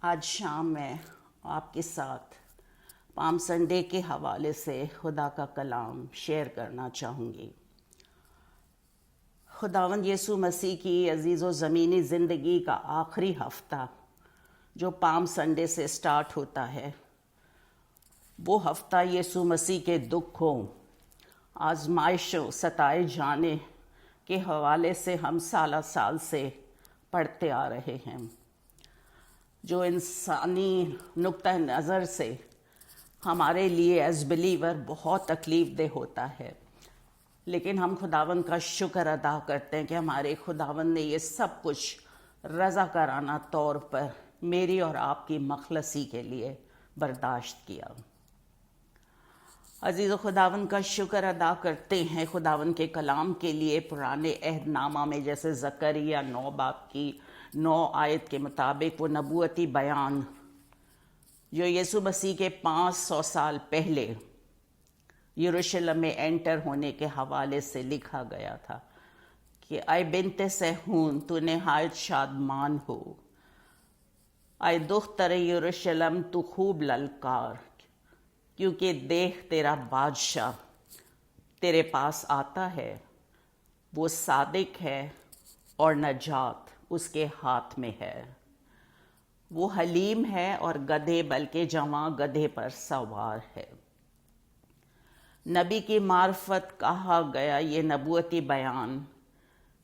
آج شام میں آپ کے ساتھ پام سنڈے کے حوالے سے خدا کا کلام شیئر کرنا چاہوں گی۔ خداوند یسوع مسیح کی عزیز و زمینی زندگی کا آخری ہفتہ جو پام سنڈے سے سٹارٹ ہوتا ہے، وہ ہفتہ یسوع مسیح کے دکھوں، آزمائشوں، ستائے جانے کے حوالے سے ہم سالہ سال سے پڑھتے آ رہے ہیں، جو انسانی نقطہ نظر سے ہمارے لیے ایز بلیور بہت تکلیف دہ ہوتا ہے، لیکن ہم خداوند کا شکر ادا کرتے ہیں کہ ہمارے خداوند نے یہ سب کچھ رضاکارانہ طور پر میری اور آپ کی مخلصی کے لیے برداشت کیا۔ عزیز و خداوند کا شکر ادا کرتے ہیں خداوند کے کلام کے لیے۔ پرانے عہد نامہ میں جیسے زکریا 9 باب کی 9 آیت کے مطابق وہ نبوتی بیان جو یسوع مسیح کے 500 سال پہلے یروشلم میں انٹر ہونے کے حوالے سے لکھا گیا تھا کہ اے بنت صہیون تو نہایت شادمان ہو، اے دختر یروشلم تو خوب للکار، کیونکہ دیکھ تیرا بادشاہ تیرے پاس آتا ہے، وہ صادق ہے اور نجات اس کے ہاتھ میں ہے، وہ حلیم ہے اور گدھے بلکہ جواں گدھے پر سوار ہے۔ نبی کی معرفت کہا گیا یہ نبوتی بیان،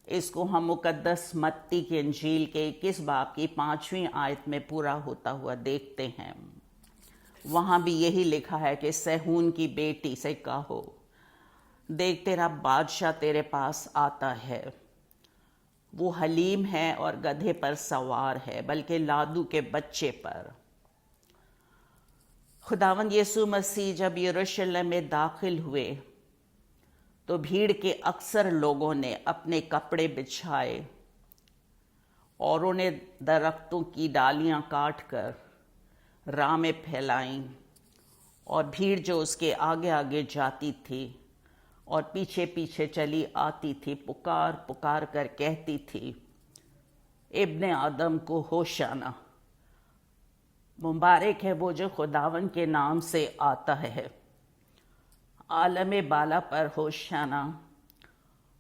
اس کو ہم مقدس متی کی انجیل کے 21 باب کی 5ویں آیت میں پورا ہوتا ہوا دیکھتے ہیں۔ وہاں بھی یہی لکھا ہے کہ صہیون کی بیٹی سے کہو، دیکھ تیرا بادشاہ تیرے پاس آتا ہے، وہ حلیم ہے اور گدھے پر سوار ہے بلکہ لادو کے بچے پر۔ خداوند یسوع مسیح جب یروشلم میں داخل ہوئے تو بھیڑ کے اکثر لوگوں نے اپنے کپڑے بچھائے، اوروں نے درختوں کی ڈالیاں کاٹ کر راہ میں پھیلائیں، اور بھیڑ جو اس کے آگے آگے جاتی تھی اور پیچھے پیچھے چلی آتی تھی پکار پکار کر کہتی تھی، ابن آدم کو ہوشیانہ، مبارک ہے وہ جو خداوند کے نام سے آتا ہے، عالم بالا پر ہوشیانہ۔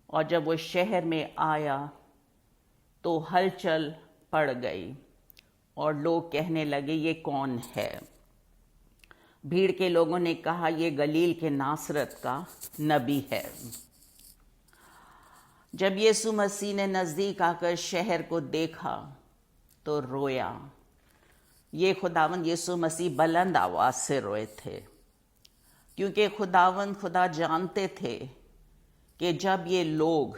اور جب وہ شہر میں آیا تو ہلچل پڑ گئی اور لوگ کہنے لگے یہ کون ہے؟ بھیڑ کے لوگوں نے کہا یہ گلیل کے ناصرت کا نبی ہے۔ جب یسوع مسیح نے نزدیک آ کر شہر کو دیکھا تو رویا۔ یہ خداوند یسوع مسیح بلند آواز سے روئے تھے، کیونکہ خدا جانتے تھے کہ جب یہ لوگ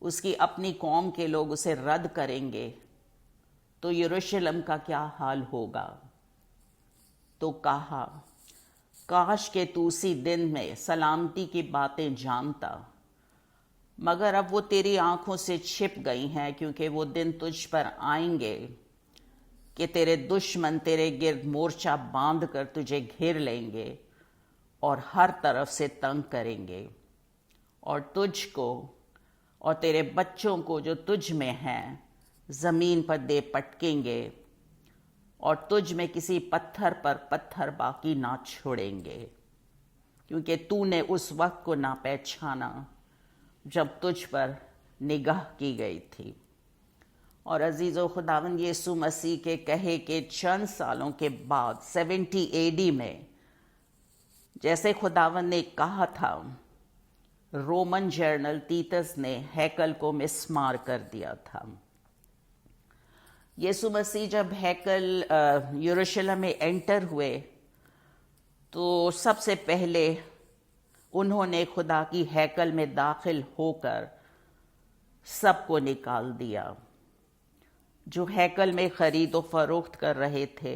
اس کی اپنی قوم کے لوگ اسے رد کریں گے تو یروشلم کا کیا حال ہوگا۔ تو کہا، کاش کہ تو اسی دن میں سلامتی کی باتیں جانتا، مگر اب وہ تیری آنکھوں سے چھپ گئی ہیں، کیونکہ وہ دن تجھ پر آئیں گے کہ تیرے دشمن تیرے گرد مورچہ باندھ کر تجھے گھیر لیں گے اور ہر طرف سے تنگ کریں گے، اور تجھ کو اور تیرے بچوں کو جو تجھ میں ہیں زمین پر دے پٹکیں گے، اور تجھ میں کسی پتھر پر پتھر باقی نہ چھوڑیں گے، کیونکہ تو نے اس وقت کو نہ پہچانا جب تجھ پر نگاہ کی گئی تھی۔ اور عزیز و خداوند یسوع مسیح کے کہے کہ چند سالوں کے بعد 70 AD میں جیسے خداوند نے کہا تھا، رومن جنرل تیتس نے ہیکل کو مسمار کر دیا تھا۔ یسوع مسیح جب ہیکل یروشلم میں انٹر ہوئے تو سب سے پہلے انہوں نے خدا کی ہیکل میں داخل ہو کر سب کو نکال دیا جو ہیکل میں خرید و فروخت کر رہے تھے،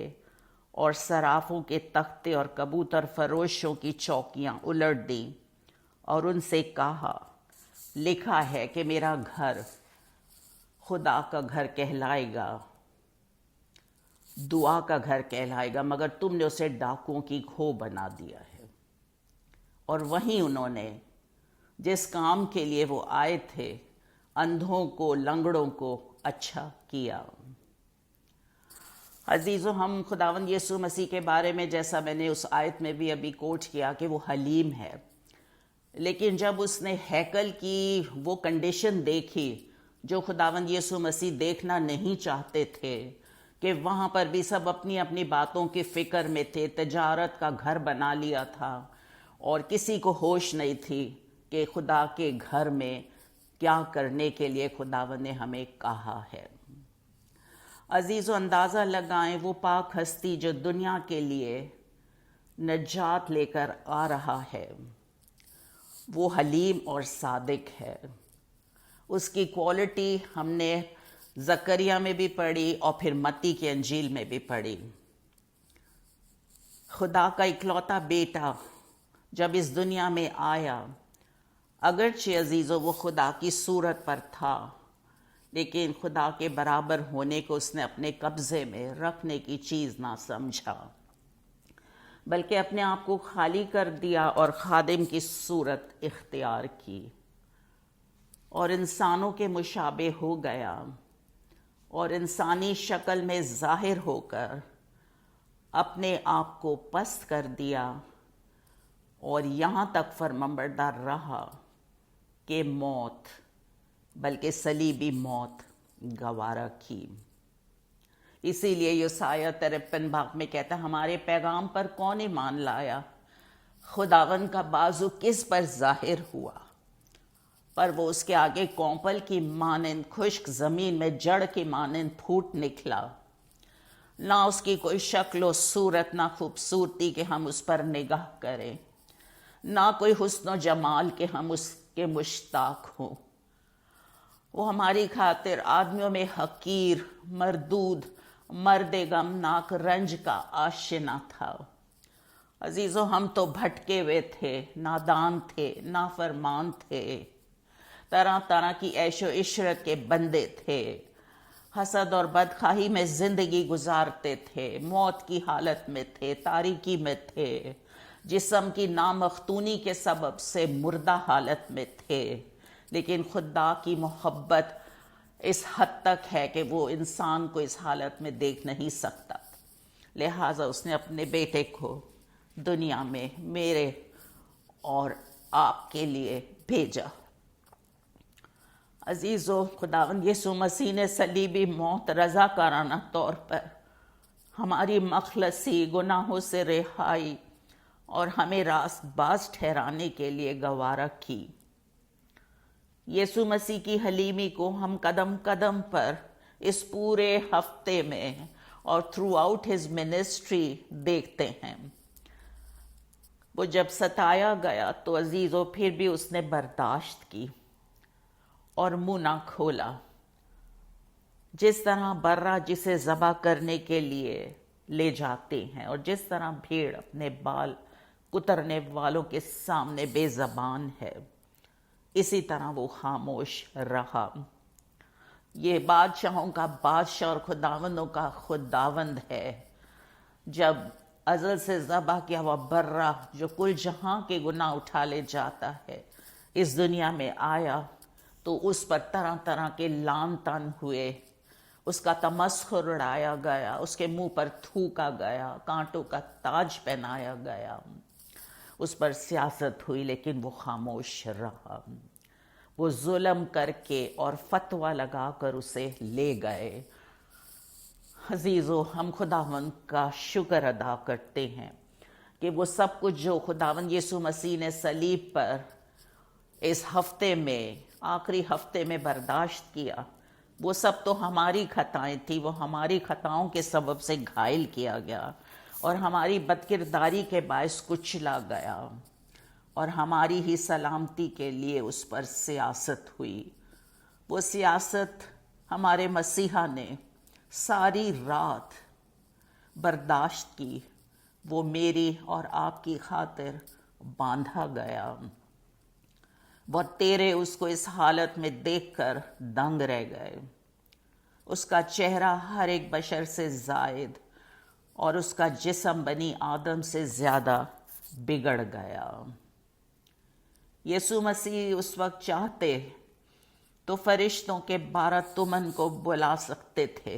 اور صرافوں کے تختے اور کبوتر فروشوں کی چوکیاں الٹ دیں، اور ان سے کہا، لکھا ہے کہ میرا گھر خدا کا گھر کہلائے گا، دعا کا گھر کہلائے گا، مگر تم نے اسے ڈاکوؤں کی کھو بنا دیا ہے۔ اور وہیں انہوں نے جس کام کے لیے وہ آئے تھے، اندھوں کو، لنگڑوں کو اچھا کیا۔ عزیزو، ہم خداوند یسوع مسیح کے بارے میں جیسا میں نے اس آیت میں بھی ابھی کوٹ کیا کہ وہ حلیم ہے، لیکن جب اس نے ہیکل کی وہ کنڈیشن دیکھی جو خداوند یسوع مسیح دیکھنا نہیں چاہتے تھے، کہ وہاں پر بھی سب اپنی اپنی باتوں کی فکر میں تھے، تجارت کا گھر بنا لیا تھا اور کسی کو ہوش نہیں تھی کہ خدا کے گھر میں کیا کرنے کے لیے خداوند نے ہمیں کہا ہے۔ عزیز و اندازہ لگائیں، وہ پاک ہستی جو دنیا کے لیے نجات لے کر آ رہا ہے، وہ حلیم اور صادق ہے۔ اس کی کوالٹی ہم نے زکریا میں بھی پڑھی اور پھر متی کی انجیل میں بھی پڑھی۔ خدا کا اکلوتا بیٹا جب اس دنیا میں آیا، اگرچہ عزیزو وہ خدا کی صورت پر تھا، لیکن خدا کے برابر ہونے کو اس نے اپنے قبضے میں رکھنے کی چیز نہ سمجھا، بلکہ اپنے آپ کو خالی کر دیا اور خادم کی صورت اختیار کی اور انسانوں کے مشابہ ہو گیا اور انسانی شکل میں ظاہر ہو کر اپنے آپ کو پست کر دیا اور یہاں تک فرمانبردار رہا کہ موت، بلکہ صلیبی موت گوارا کی۔ اسی لیے یسایہ 53 باغ میں کہتا ہے، ہمارے پیغام پر کون ایمان لایا؟ خداوند کا بازو کس پر ظاہر ہوا؟ پر وہ اس کے آگے کونپل کی مانند خشک زمین میں جڑ کی مانند پھوٹ نکلا۔ نہ اس کی کوئی شکل و صورت، نہ خوبصورتی کہ ہم اس پر نگاہ کریں، نہ کوئی حسن و جمال کہ ہم اس کے مشتاق ہوں۔ وہ ہماری خاطر آدمیوں میں حقیر، مردود، مرد غمناک رنج کا آشنا تھا۔ عزیزو، ہم تو بھٹکے ہوئے تھے، نادان تھے، نافرمان تھے، طرح طرح کی عیش و عشرت کے بندے تھے، حسد اور بدخواہی میں زندگی گزارتے تھے، موت کی حالت میں تھے، تاریکی میں تھے، جسم کی نامختونی کے سبب سے مردہ حالت میں تھے، لیکن خدا کی محبت اس حد تک ہے کہ وہ انسان کو اس حالت میں دیکھ نہیں سکتا، لہٰذا اس نے اپنے بیٹے کو دنیا میں میرے اور آپ کے لیے بھیجا۔ عزیزو، خداوند یسوع مسیح نے صلیبی موت رضاکارانہ طور پر ہماری مخلصی، گناہوں سے رہائی اور ہمیں راست باز ٹھہرانے کے لیے گوارا کی۔ یسوع مسیح کی حلیمی کو ہم قدم قدم پر اس پورے ہفتے میں اور تھرو آؤٹ ہز منسٹری دیکھتے ہیں۔ وہ جب ستایا گیا تو عزیزو پھر بھی اس نے برداشت کی اور منہ نہ کھولا۔ جس طرح برہ جسے ذبح کرنے کے لیے لے جاتے ہیں اور جس طرح بھیڑ اپنے بال کترنے والوں کے سامنے بے زبان ہے، اسی طرح وہ خاموش رہا۔ یہ بادشاہوں کا بادشاہ اور خداوندوں کا خداوند ہے۔ جب ازل سے ذبح کیا ہوا برہ جو کل جہاں کے گناہ اٹھا لے جاتا ہے، اس دنیا میں آیا تو اس پر طرح طرح کے لعن طعن ہوئے، اس کا تمسخر اڑایا گیا، اس کے منہ پر تھوکا گیا، کانٹوں کا تاج پہنایا گیا، اس پر سیاست ہوئی، لیکن وہ خاموش رہا۔ وہ ظلم کر کے اور فتویٰ لگا کر اسے لے گئے۔ عزیزو، ہم خداوند کا شکر ادا کرتے ہیں کہ وہ سب کچھ جو خداوند یسوع مسیح نے صلیب پر اس ہفتے میں، آخری ہفتے میں برداشت کیا، وہ سب تو ہماری خطائیں تھیں، وہ ہماری خطاؤں کے سبب سے گھائل کیا گیا اور ہماری بدکرداری کے باعث کچلا گیا، اور ہماری ہی سلامتی کے لیے اس پر سیاست ہوئی۔ وہ سیاست ہمارے مسیحا نے ساری رات برداشت کی، وہ میری اور آپ کی خاطر باندھا گیا۔ وہ تیرے اس کو اس حالت میں دیکھ کر دنگ رہ گئے۔ اس کا چہرہ ہر ایک بشر سے زائد اور اس کا جسم بنی آدم سے زیادہ بگڑ گیا۔ یسوع مسیح اس وقت چاہتے تو فرشتوں کے 12 تمن کو بلا سکتے تھے،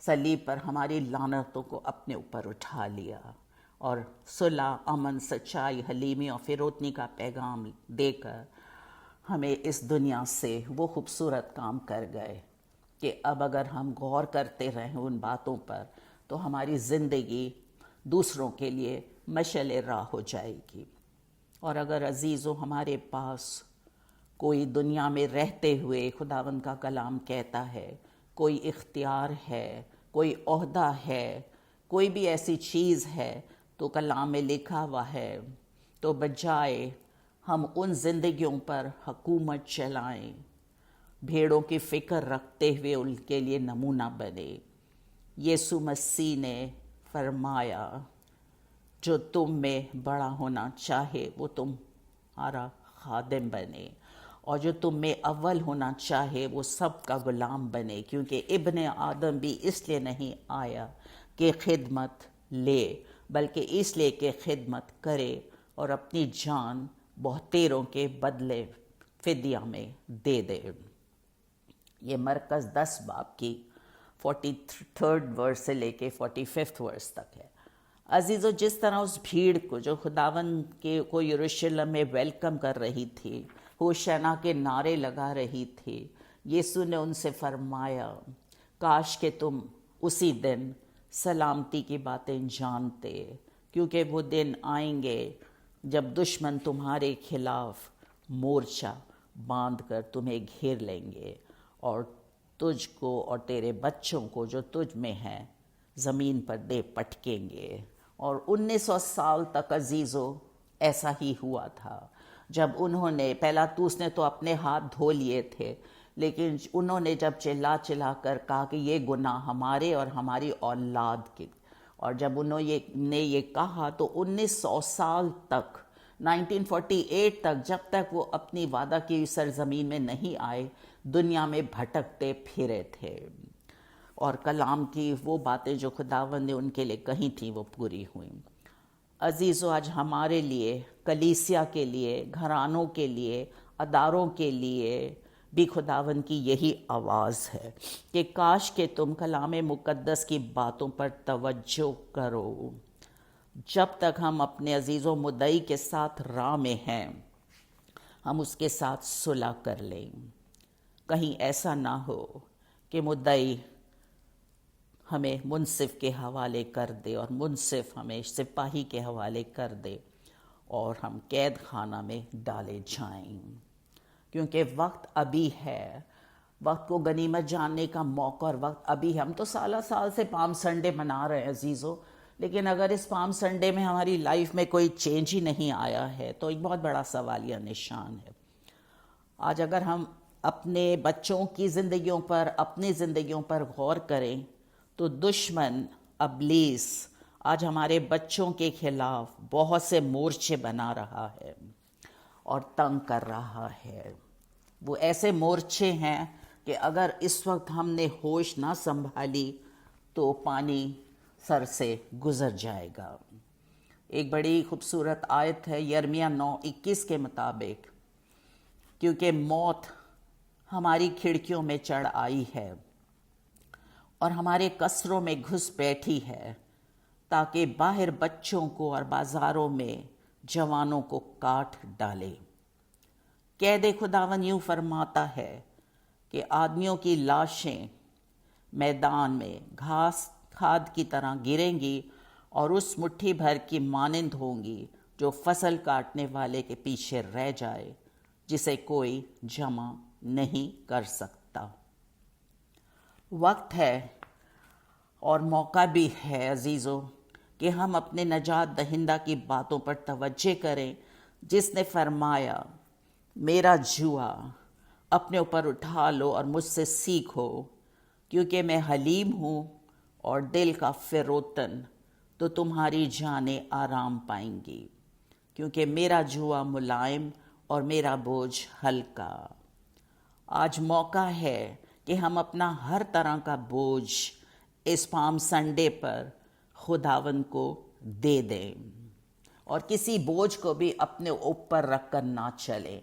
صلیب پر ہماری لعنتوں کو اپنے اوپر اٹھا لیا اور صلح، امن، سچائی، حلیمی اور فروتنی کا پیغام دے کر ہمیں اس دنیا سے وہ خوبصورت کام کر گئے کہ اب اگر ہم غور کرتے رہیں ان باتوں پر تو ہماری زندگی دوسروں کے لیے مشعل راہ ہو جائے گی۔ اور اگر عزیزو ہمارے پاس کوئی دنیا میں رہتے ہوئے خداوند کا کلام کہتا ہے، کوئی اختیار ہے، کوئی عہدہ ہے، کوئی بھی ایسی چیز ہے تو کلام میں لکھا ہوا ہے، تو بجائے ہم ان زندگیوں پر حکومت چلائیں، بھیڑوں کی فکر رکھتے ہوئے ان کے لیے نمونہ بنے، یسوع مسیح نے فرمایا جو تم میں بڑا ہونا چاہے وہ تمہارا خادم بنے، اور جو تم میں اول ہونا چاہے وہ سب کا غلام بنے، کیونکہ ابن آدم بھی اس لیے نہیں آیا کہ خدمت لے بلکہ اس لیے کہ خدمت کرے اور اپنی جان بہتیروں کے بدلے فدیہ میں دے دے۔ یہ مرکز 10 باب کی 43rd ورس سے لے کے 45th ورس تک ہے۔ عزیزو، جس طرح اس بھیڑ کو جو خداوند کو یروشلم میں ویلکم کر رہی تھی، ہوشنا کے نعرے لگا رہی تھی، یسوع نے ان سے فرمایا کاش کہ تم اسی دن سلامتی کی باتیں جانتے، کیونکہ وہ دن آئیں گے جب دشمن تمہارے خلاف مورچہ باندھ کر تمہیں گھیر لیں گے اور تجھ کو اور تیرے بچوں کو جو تجھ میں ہیں زمین پر دے پٹکیں گے۔ اور 1900 سال تک عزیزو ایسا ہی ہوا تھا، جب انہوں نے پیلاطوس نے تو اپنے ہاتھ دھو لیے تھے، لیکن انہوں نے جب چلا چلا کر کہا کہ یہ گناہ ہمارے اور ہماری اولاد کے، اور جب انہوں نے یہ کہا تو 1900 سال تک 1948 تک، جب تک وہ اپنی وعدہ کی سرزمین میں نہیں آئے، دنیا میں بھٹکتے پھرے تھے، اور کلام کی وہ باتیں جو خداوند نے ان کے لیے کہی تھیں وہ پوری ہوئیں۔ عزیزو، آج ہمارے لیے، کلیسیا کے لیے، گھرانوں کے لیے، اداروں کے لیے بھی خداوند کی یہی آواز ہے کہ کاش کہ تم کلام مقدس کی باتوں پر توجہ کرو۔ جب تک ہم اپنے عزیز و مدعی کے ساتھ راہ میں ہیں، ہم اس کے ساتھ صلح کر لیں۔ کہیں ایسا نہ ہو کہ مدعی ہمیں منصف کے حوالے کر دے اور منصف ہمیں سپاہی کے حوالے کر دے اور ہم قید خانہ میں ڈالے جائیں، کیونکہ وقت ابھی ہے، وقت کو غنیمت جاننے کا موقع اور وقت ابھی ہے۔ ہم تو سالہ سال سے پام سنڈے منا رہے ہیں عزیزو، لیکن اگر اس پام سنڈے میں ہماری لائف میں کوئی چینج ہی نہیں آیا ہے تو ایک بہت بڑا سوالیہ نشان ہے۔ آج اگر ہم اپنے بچوں کی زندگیوں پر، اپنی زندگیوں پر غور کریں تو دشمن ابلیس آج ہمارے بچوں کے خلاف بہت سے مورچے بنا رہا ہے اور تنگ کر رہا ہے۔ وہ ایسے مورچے ہیں کہ اگر اس وقت ہم نے ہوش نہ سنبھالی تو پانی سر سے گزر جائے گا۔ ایک بڑی خوبصورت آیت ہے یرمیہ 9:21 کے مطابق، کیونکہ موت ہماری کھڑکیوں میں چڑھ آئی ہے اور ہمارے قصروں میں گھس بیٹھی ہے، تاکہ باہر بچوں کو اور بازاروں میں جوانوں کو کاٹ ڈالے۔ قید خداوند یوں فرماتا ہے کہ آدمیوں کی لاشیں میدان میں گھاس کھاد کی طرح گریں گی اور اس مٹھی بھر کی مانند ہوں گی جو فصل کاٹنے والے کے پیچھے رہ جائے، جسے کوئی جمع نہیں کر سکتا۔ وقت ہے اور موقع بھی ہے عزیزو کہ ہم اپنے نجات دہندہ کی باتوں پر توجہ کریں، جس نے فرمایا میرا جوا اپنے اوپر اٹھا لو اور مجھ سے سیکھو، کیونکہ میں حلیم ہوں اور دل کا فروتن، تو تمہاری جانیں آرام پائیں گی، کیونکہ میرا جوا ملائم اور میرا بوجھ ہلکا۔ آج موقع ہے کہ ہم اپنا ہر طرح کا بوجھ اس پام سنڈے پر خداوند کو دے دیں، اور کسی بوجھ کو بھی اپنے اوپر رکھ کر نہ چلیں،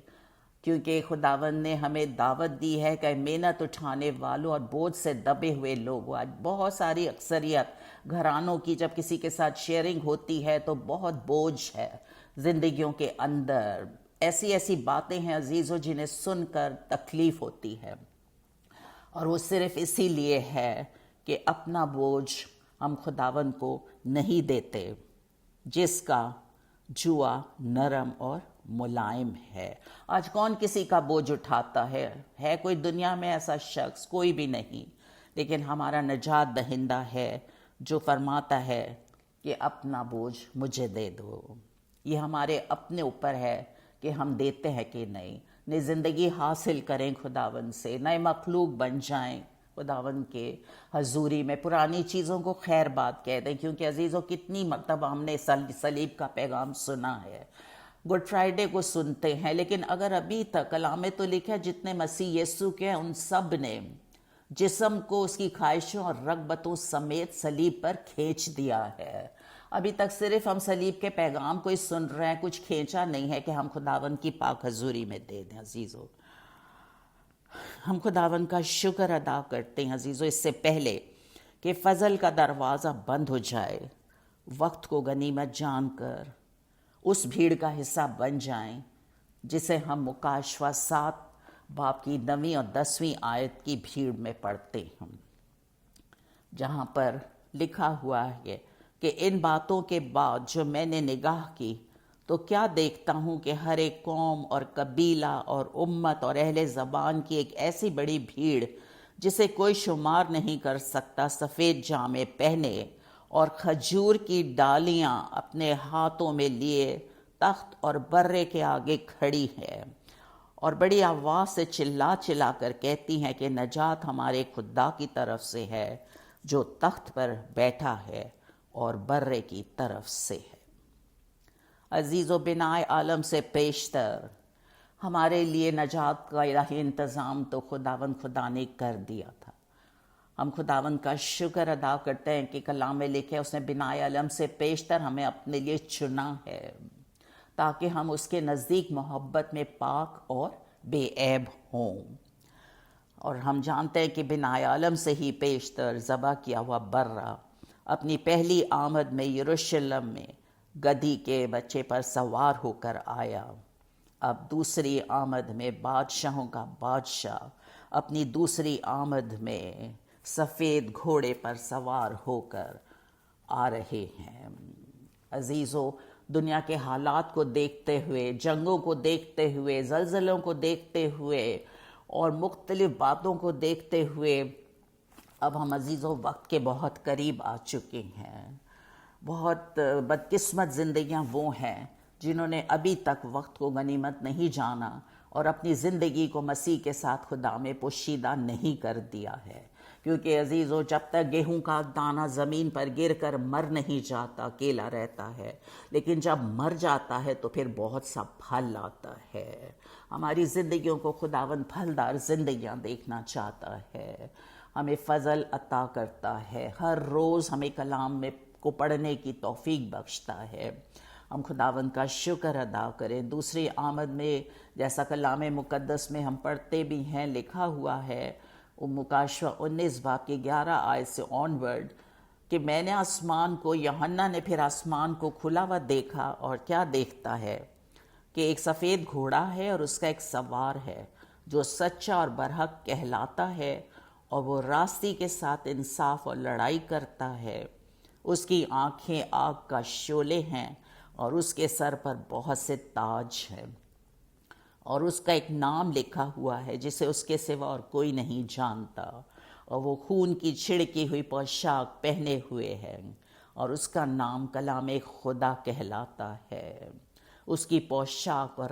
کیونکہ خداوند نے ہمیں دعوت دی ہے کہ محنت اٹھانے والوں اور بوجھ سے دبے ہوئے لوگ، آج بہت ساری اکثریت گھرانوں کی جب کسی کے ساتھ شیئرنگ ہوتی ہے تو بہت بوجھ ہے زندگیوں کے اندر، ایسی ایسی باتیں ہیں عزیزوں جنہیں سن کر تکلیف ہوتی ہے، اور وہ صرف اسی لیے ہے کہ اپنا بوجھ ہم خداوند کو نہیں دیتے، جس کا جوا نرم اور ملائم ہے۔ آج کون کسی کا بوجھ اٹھاتا ہے کوئی دنیا میں ایسا شخص؟ کوئی بھی نہیں، لیکن ہمارا نجات دہندہ ہے جو فرماتا ہے کہ اپنا بوجھ مجھے دے دو۔ یہ ہمارے اپنے اوپر ہے کہ ہم دیتے ہیں کہ نہیں، نئی زندگی حاصل کریں خداوند سے، نئے مخلوق بن جائیں خداوند کے حضوری میں، پرانی چیزوں کو خیر بات کہہ دیں، کیونکہ عزیزوں کتنی مرتبہ ہم نے صلیب کا پیغام سنا ہے، گڈ فرائیڈے کو سنتے ہیں، لیکن اگر ابھی تک کلام میں تو لکھا ہے جتنے مسیح یسوع کے ہیں ان سب نے جسم کو اس کی خواہشوں اور رغبتوں سمیت صلیب پر کھینچ دیا ہے۔ ابھی تک صرف ہم صلیب کے پیغام کو ہی سن رہے ہیں، کچھ کھینچا نہیں ہے کہ ہم خداوند کی پاک حضوری میں دے دیں۔ عزیزو ہم خداوند کا شکر ادا کرتے ہیں عزیزو، اس سے پہلے کہ فضل کا دروازہ بند ہو جائے، وقت کو غنیمت جان کر اس بھیڑ کا حصہ بن جائیں جسے ہم مکاشفہ 7 باب کی 9 اور 10 آیت کی بھیڑ میں پڑھتے ہیں، جہاں پر لکھا ہوا ہے کہ ان باتوں کے بعد جو میں نے نگاہ کی تو کیا دیکھتا ہوں کہ ہر ایک قوم اور قبیلہ اور امت اور اہل زبان کی ایک ایسی بڑی بھیڑ جسے کوئی شمار نہیں کر سکتا، سفید جامے پہنے اور کھجور کی ڈالیاں اپنے ہاتھوں میں لیے تخت اور برے کے آگے کھڑی ہے، اور بڑی آواز سے چلا چلا کر کہتی ہیں کہ نجات ہمارے خدا کی طرف سے ہے جو تخت پر بیٹھا ہے اور برے کی طرف سے ہے۔ عزیز و بنائے عالم سے پیشتر ہمارے لیے نجات کا الہی انتظام تو خداوند خدا نے کر دیا تھا۔ ہم خداوند کا شکر ادا کرتے ہیں کہ کلام میں لکھے اس نے بنائے عالم سے پیشتر ہمیں اپنے لیے چنا ہے تاکہ ہم اس کے نزدیک محبت میں پاک اور بے عیب ہوں، اور ہم جانتے ہیں کہ بنائے عالم سے ہی پیشتر ذبح کیا ہوا برہ اپنی پہلی آمد میں یروشلم میں گدھی کے بچے پر سوار ہو کر آیا، اب دوسری آمد میں بادشاہوں کا بادشاہ اپنی دوسری آمد میں سفید گھوڑے پر سوار ہو کر آ رہے ہیں۔ عزیزو دنیا کے حالات کو دیکھتے ہوئے، جنگوں کو دیکھتے ہوئے، زلزلوں کو دیکھتے ہوئے اور مختلف باتوں کو دیکھتے ہوئے اب ہم عزیزو وقت کے بہت قریب آ چکے ہیں۔ بہت بدقسمت زندگیاں وہ ہیں جنہوں نے ابھی تک وقت کو غنیمت نہیں جانا اور اپنی زندگی کو مسیح کے ساتھ خدا میں پوشیدہ نہیں کر دیا ہے، کیونکہ عزیزو جب تک گیہوں کا دانہ زمین پر گر کر مر نہیں جاتا اکیلا رہتا ہے، لیکن جب مر جاتا ہے تو پھر بہت سا پھل آتا ہے۔ ہماری زندگیوں کو خداوند پھلدار زندگیاں دیکھنا چاہتا ہے، ہمیں فضل عطا کرتا ہے، ہر روز ہمیں کلام میں کو پڑھنے کی توفیق بخشتا ہے۔ ہم خداوند کا شکر ادا کریں۔ دوسری آمد میں جیسا کلام مقدس میں ہم پڑھتے بھی ہیں، لکھا ہوا ہے مکاشفہ 19 باب کی 11 آیت سے آنورڈ کہ میں نے آسمان کو، یوحنا نے پھر آسمان کو کھلا ہوا دیکھا، اور کیا دیکھتا ہے کہ ایک سفید گھوڑا ہے اور اس کا ایک سوار ہے جو سچا اور برحق کہلاتا ہے، اور وہ راستی کے ساتھ انصاف اور لڑائی کرتا ہے۔ اس کی آنکھیں آگ کا شعلے ہیں اور اس کے سر پر بہت سے تاج ہیں، اور اس کا ایک نام لکھا ہوا ہے جسے اس کے سوا اور کوئی نہیں جانتا، اور وہ خون کی چھڑکی ہوئی پوشاک پہنے ہوئے ہے، اور اس کا نام کلام خدا کہلاتا ہے۔ اس کی پوشاک اور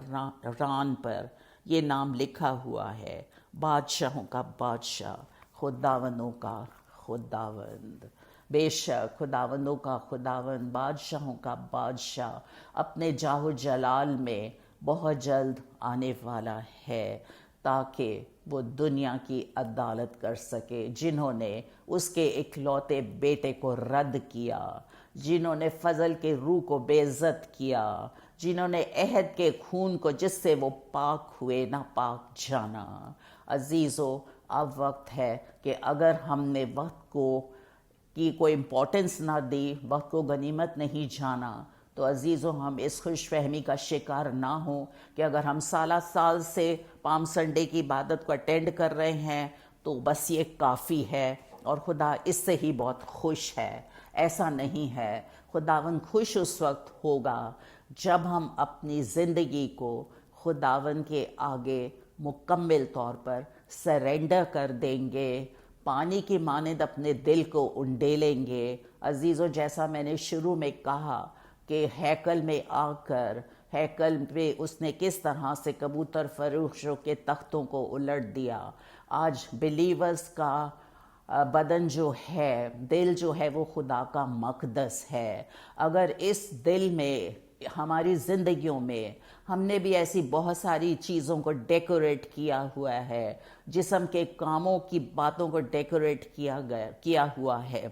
ران پر یہ نام لکھا ہوا ہے، بادشاہوں کا بادشاہ، خداوندوں کا خداوند۔ بے شک خداوندوں کا خداوند، بادشاہوں کا بادشاہ اپنے جاہ و جلال میں بہت جلد آنے والا ہے تاکہ وہ دنیا کی عدالت کر سکے، جنہوں نے اس کے اکلوتے بیٹے کو رد کیا، جنہوں نے فضل کے روح کو بے عزت کیا، جنہوں نے عہد کے خون کو جس سے وہ پاک ہوئے ناپاک جانا۔ عزیزو، اب وقت ہے کہ اگر ہم نے وقت کو کی کوئی امپورٹنس نہ دی، وقت کو غنیمت نہیں جانا، تو عزیزو ہم اس خوش فہمی کا شکار نہ ہوں کہ اگر ہم سالہ سال سے پام سنڈے کی عبادت کو اٹینڈ کر رہے ہیں تو بس یہ کافی ہے اور خدا اس سے ہی بہت خوش ہے۔ ایسا نہیں ہے۔ خداوند خوش اس وقت ہوگا جب ہم اپنی زندگی کو خداوند کے آگے مکمل طور پر سرنڈر کر دیں گے، پانی کی مانند اپنے دل کو انڈیلیں گے۔ عزیزو، جیسا میں نے شروع میں کہا کہ ہیکل میں آ کر ہیکل پہ اس نے کس طرح سے کبوتر فروشوں کے تختوں کو الٹ دیا، آج بلیورز کا بدن جو ہے، دل جو ہے، وہ خدا کا مقدس ہے۔ اگر اس دل میں ہماری زندگیوں میں ہم نے بھی ایسی بہت ساری چیزوں کو ڈیکوریٹ کیا ہوا ہے، جسم کے کاموں کی باتوں کو ڈیکوریٹ کیا ہوا ہے،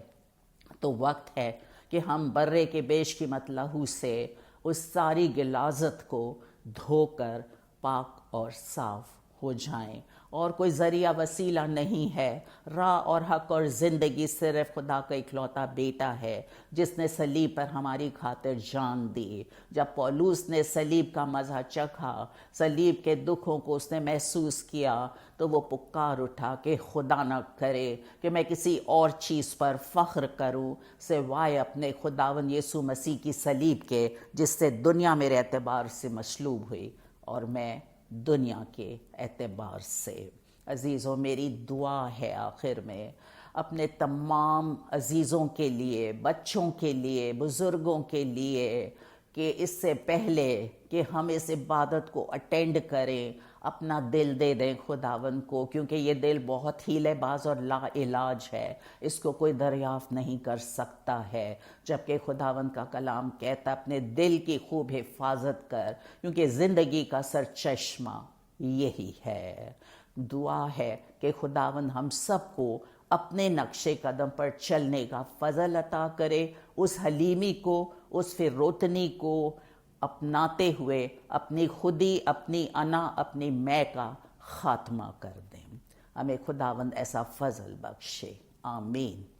تو وقت ہے کہ ہم برے کے بیش قیمت لہو سے اس ساری غلاظت کو دھو کر پاک اور صاف ہو جائیں۔ اور کوئی ذریعہ وسیلہ نہیں ہے۔ راہ اور حق اور زندگی صرف خدا کا اکلوتا بیٹا ہے جس نے صلیب پر ہماری خاطر جان دی۔ جب پولوس نے صلیب کا مزہ چکھا، صلیب کے دکھوں کو اس نے محسوس کیا، تو وہ پکار اٹھا کہ خدا نہ کرے کہ میں کسی اور چیز پر فخر کروں سوائے اپنے خداوند یسوع مسیح کی صلیب کے، جس سے دنیا میرے اعتبار سے مصلوب ہوئی اور میں دنیا کے اعتبار سے۔ عزیزوں، میری دعا ہے آخر میں اپنے تمام عزیزوں کے لیے، بچوں کے لیے، بزرگوں کے لیے، کہ اس سے پہلے کہ ہم اس عبادت کو اٹینڈ کریں اپنا دل دے دیں خداوند کو، کیونکہ یہ دل بہت ہیلے باز اور لا علاج ہے، اس کو کوئی دریافت نہیں کر سکتا ہے، جبکہ خداوند کا کلام کہتا اپنے دل کی خوب حفاظت کر، کیونکہ زندگی کا سرچشمہ یہی ہے۔ دعا ہے کہ خداوند ہم سب کو اپنے نقش قدم پر چلنے کا فضل عطا کرے، اس حلیمی کو، اس فروتنی کو اپناتے ہوئے اپنی خودی، اپنی انا، اپنی میں کا خاتمہ کر دیں۔ ہمیں خداوند ایسا فضل بخشے۔ آمین۔